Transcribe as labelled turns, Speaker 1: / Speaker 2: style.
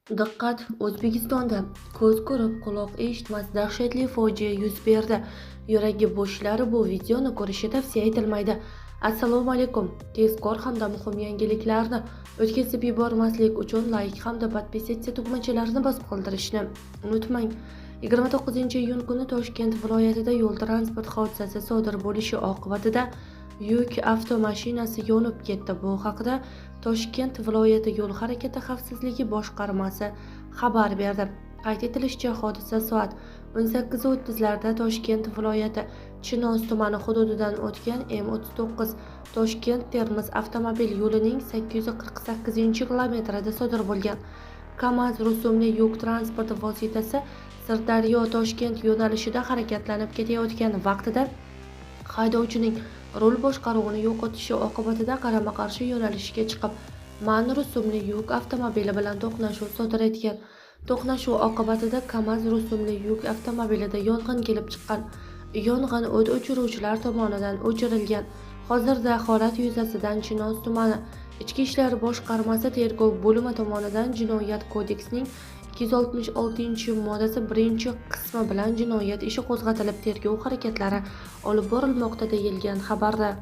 Speaker 1: Diqqat! O'zbekistonda ko'z ko'rib, quloq eshitmas dahshatli fojia yuz berdi. Yuragi bo'shlari bu videoni ko'rishi tavsiya etilmaydi. Assalomu alaykum. Tezkor hamda muhim yangiliklarni o'tkazib yubormaslik uchun like hamda podpisatsiya tugmachalarini bosib qoldirishni unutmang. 29-iyun kuni Toshkent viloyatida yo'l transport hodisasi sodir bo'lishi oqibatida yuk avtomashinasi yonib ketdi. Bu haqida Toshkent viloyati yo'l harakati xavfsizligi boshqarmasi xabar berdi. Qayd etilishicha, hodisa soat 18:30larda Toshkent viloyati Chinoz tumani hududidan o'tgan M39 Toshkent-Termiz avtomobil yo'lining 848-kilometrida sodir bo'lgan. KAMAZ rusumli yuk transport vositasi Sirdaryo-Toshkent yo'nalishida harakatlanib ketayotgan vaqtida haydovchining rul boshqaruvini yo'qotishi oqibatida qarama-qarshi yo'nalishga chiqib, MAN rusumli yuk avtomobili bilan to'qnashuv sodir etgan. To'qnashuv oqibatida KAMAZ rusumli yuk avtomobilida yong'in kelib chiqqan. Yong'in o't o'chiruvchilar tomonidan o'chirilgan. Hozirda holat yuzasidan Chinoz tumani Ichki ishlar boshqarmasi tergov bo'limi tomonidan Jinoyat kodeksining 266-moddasi 1-qismi bilan jinoyat ishi qo'zg'atilib, tergov harakatlari olib borilmoqda deyilgan xabarda.